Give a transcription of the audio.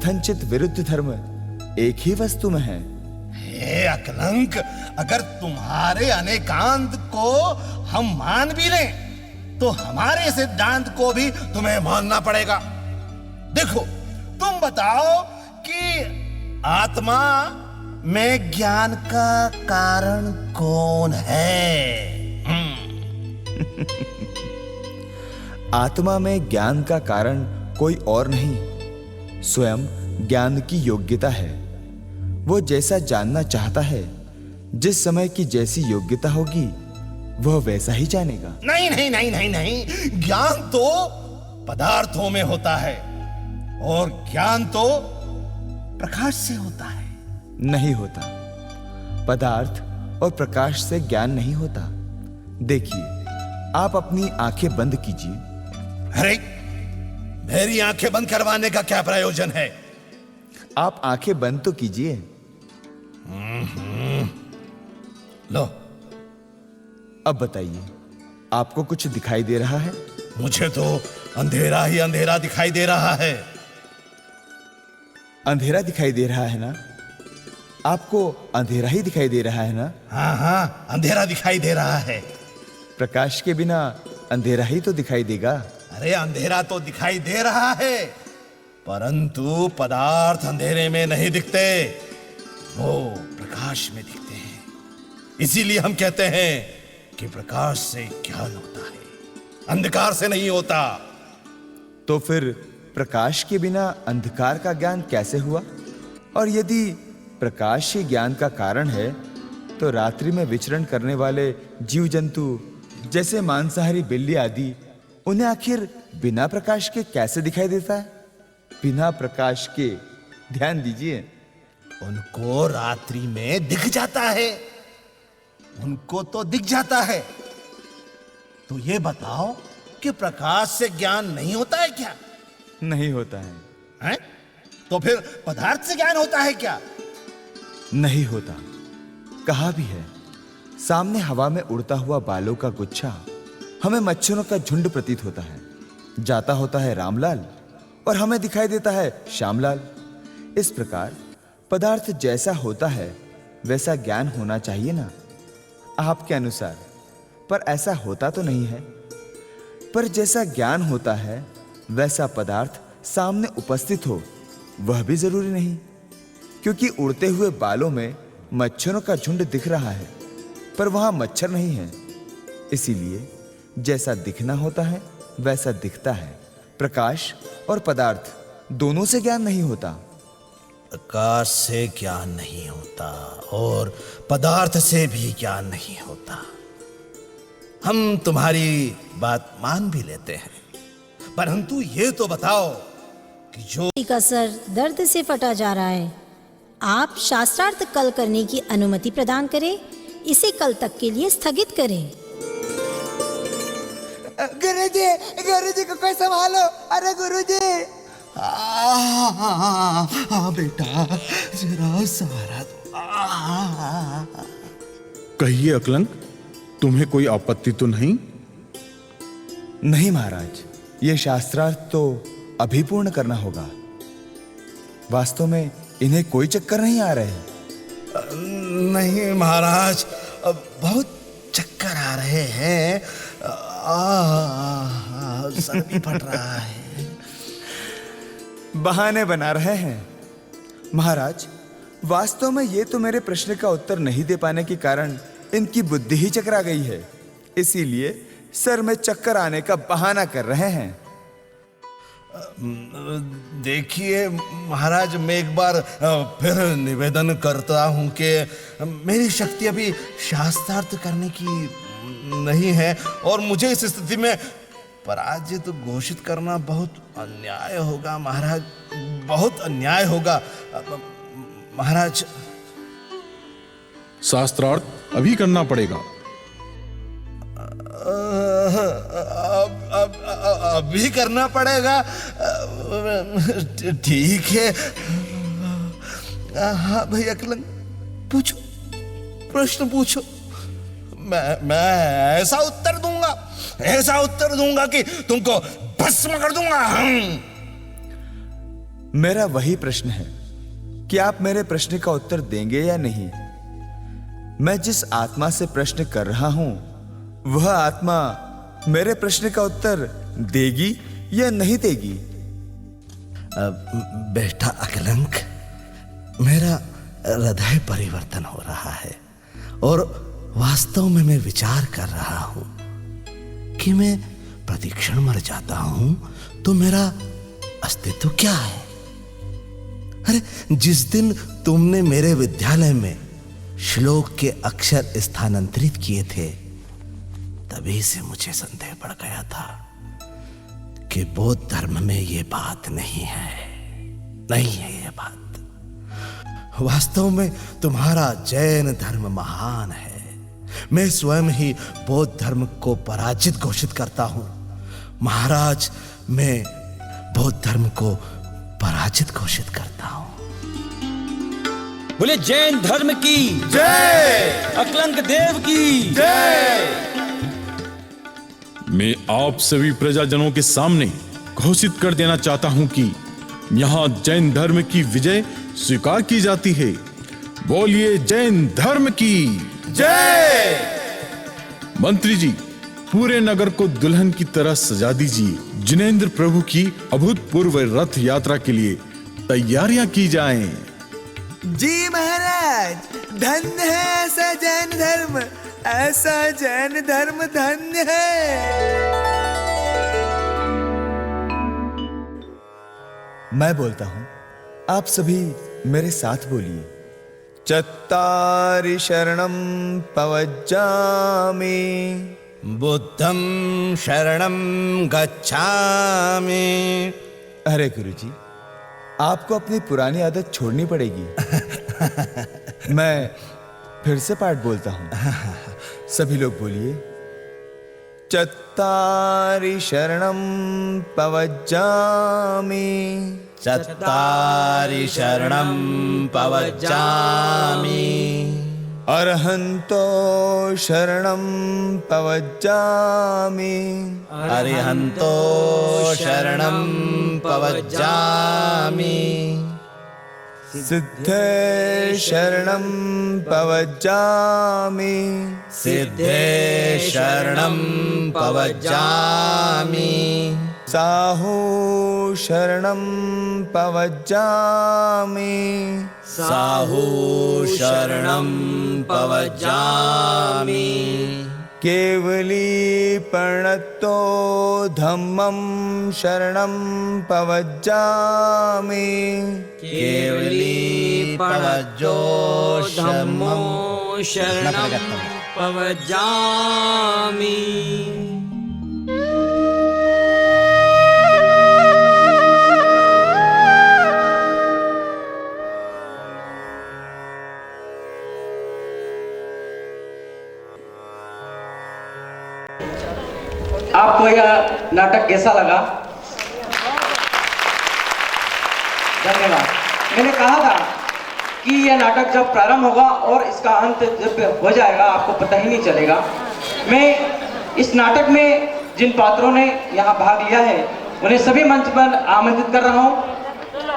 कथनचित विरुद्ध धर्म एक ही वस्तु में है। हे अकलंक, अगर तुम्हारे अनेकांत को हम मान भी लें तो हमारे सिद्धांत को भी तुम्हें मानना पड़ेगा। देखो, तुम बताओ कि आत्मा में ज्ञान का कारण कौन है? आत्मा में ज्ञान का कारण कोई और नहीं, स्वयं ज्ञान की योग्यता है। वो जैसा जानना चाहता है, जिस समय की जैसी योग्यता होगी वह वैसा ही जानेगा। नहीं नहीं नहीं नहीं नहीं, ज्ञान तो पदार्थों में होता है और ज्ञान तो प्रकाश से होता है। नहीं होता, पदार्थ और प्रकाश से ज्ञान नहीं होता। देखिए, आप अपनी आंखें बंद कीजिए। अरे, मेरी आंखें बंद करवाने का क्या प्रयोजन है? आप आंखें बंद तो कीजिए। लो, अब बताइए, आपको कुछ दिखाई दे रहा है? मुझे तो अंधेरा ही अंधेरा दिखाई दे रहा है। अंधेरा दिखाई दे रहा है ना? आपको अंधेरा ही दिखाई दे रहा है ना? हाँ हाँ, अंधेरा दिखाई दे रहा है। प्रकाश के बिना अंधेरा ही तो दिखाई देगा। अरे, अंधेरा तो दिखाई दे रहा है, परंतु पदार्थ अंधेरे में नहीं दिखते, वो प्रकाश में दिखते हैं। इसीलिए हम कहते हैं कि प्रकाश से ज्ञान होता है, अंधकार से नहीं होता। तो फिर प्रकाश के बिना अंधकार का ज्ञान कैसे हुआ? और यदि प्रकाश ही ज्ञान का कारण है, तो रात्रि में विचरण करने वाले जीव जंतु जैसे मांसाहारी बिल्ली आदि, उन्हें आखिर बिना प्रकाश के कैसे दिखाई देता है? बिना प्रकाश के, ध्यान दीजिए, उनको रात्रि में दिख जाता है। उनको तो दिख जाता है। तो ये बताओ कि प्रकाश से ज्ञान नहीं होता है क्या? नहीं होता है। हैं? तो फिर पदार्थ से ज्ञान होता है क्या? नहीं होता। कहा भी है, सामने हवा में उड़ता हुआ बालों का गुच्छा हमें मच्छरों का झुंड प्रतीत होता है। जाता होता है रामलाल और हमें दिखाई देता है श्यामलाल। इस प्रकार पदार्थ जैसा होता है वैसा ज्ञान होना चाहिए ना, आपके अनुसार। पर ऐसा होता तो नहीं है। पर जैसा ज्ञान होता है वैसा पदार्थ सामने उपस्थित हो, वह भी जरूरी नहीं, क्योंकि उड़ते हुए बालों में मच्छरों का झुंड दिख रहा है, पर वहां मच्छर नहीं है। इसीलिए जैसा दिखना होता है वैसा दिखता है। प्रकाश और पदार्थ दोनों से ज्ञान नहीं होता। प्रकाश से ज्ञान नहीं होता और पदार्थ से भी ज्ञान नहीं होता। हम तुम्हारी बात मान भी लेते हैं, परंतु ये तो बताओ कि जो का सर दर्द से फटा जा रहा है, आप शास्त्रार्थ कल करने की अनुमति प्रदान करें, इसे कल तक के लिए स्थगित करें। गुरुजी को कोई संभालो। अरे गुरुजी। बेटा, जरा सहारा दो। कहिए अकलंक, तुम्हें कोई आपत्ति तो नहीं? नहीं महाराज, ये शास्त्रार्थ तो अभी पूर्ण करना होगा। वास्तव में इन्हें कोई चक्कर नहीं आ रहे। नहीं महाराज, बहुत चक्कर आ रहे हैं। सर भी फट रहा है। बहाने बना रहे हैं महाराज। वास्तव में ये तो मेरे प्रश्न का उत्तर नहीं दे पाने के कारण इनकी बुद्धि ही चकरा गई है, इसीलिए सर में चक्कर आने का बहाना कर रहे हैं। देखिए महाराज, मैं एक बार फिर निवेदन करता हूं कि मेरी शक्ति अभी शास्त्रार्थ करने की नहीं है और मुझे इस स्थिति में पराजित घोषित करना बहुत अन्याय होगा महाराज, बहुत अन्याय होगा महाराज। शास्त्रार्थ अभी करना पड़ेगा। अभी करना पड़ेगा? ठीक है। हाँ भाई अकलंक, पूछो, प्रश्न पूछो। मैं ऐसा उत्तर दूंगा कि तुमको भस्म कर दूंगा। मेरा वही प्रश्न है कि आप मेरे प्रश्न का उत्तर देंगे या नहीं। मैं जिस आत्मा से प्रश्न कर रहा हूं वह आत्मा मेरे प्रश्न का उत्तर देगी या नहीं देगी? बेटा अकलंक, मेरा हृदय परिवर्तन हो रहा है और वास्तव में मैं विचार कर रहा हूं कि मैं प्रतिक्षण मर जाता हूं तो मेरा अस्तित्व क्या है। अरे, जिस दिन तुमने मेरे विद्यालय में श्लोक के अक्षर स्थानांतरित किए थे तभी से मुझे संदेह पड़ गया था कि बौद्ध धर्म में ये बात नहीं है ये बात। वास्तव में तुम्हारा जैन धर्म महान है। मैं स्वयं ही बौद्ध धर्म को पराजित घोषित करता हूं। महाराज, मैं बौद्ध धर्म को पराजित घोषित करता हूं। बोले जैन धर्म की जय! अकलंक देव की जय! मैं आप सभी प्रजाजनों के सामने घोषित कर देना चाहता हूं कि यहां जैन धर्म की विजय स्वीकार की जाती है। बोलिए जैन धर्म की जय! मंत्री जी, पूरे नगर को दुल्हन की तरह सजा दीजिए। जिनेंद्र प्रभु की अभूतपूर्व रथ यात्रा के लिए तैयारियां की जाएं। जी महाराज, धन्य है ऐसा जैन धर्म, ऐसा जैन धर्म धन्य है। मैं बोलता हूं, आप सभी मेरे साथ बोलिए। चत्तारि शरणं पवज्जामि, बुद्धं शरणं गच्छामि। अरे गुरुजी, आपको अपनी पुरानी आदत छोड़नी पड़ेगी। मैं फिर से पाठ बोलता हूं, सभी लोग बोलिए। चत्तारि शरणं पवज्जामि, चत्तारि शरणं पवज्जामि। अरहन्तो शरणं पवज्जामि, अरिहन्तो शरणं पवज्जामि। सिद्धे शरणं पवज्जामि, सिद्धे शरणं पवज्जामि। साहू शरणं पवज्जामि, साहू शरणं पवज्जामि। केवली प्रणतो धम्मं शरणं पवज्जामि, केवली पवज्जो धम्मो शरणं पवज्जामि। आपको यह नाटक कैसा लगा? धन्यवाद। मैंने कहा था कि यह नाटक जब प्रारंभ होगा और इसका अंत जब हो जाएगा आपको पता ही नहीं चलेगा। मैं इस नाटक में जिन पात्रों ने यहाँ भाग लिया है उन्हें सभी मंच पर आमंत्रित कर रहा हूँ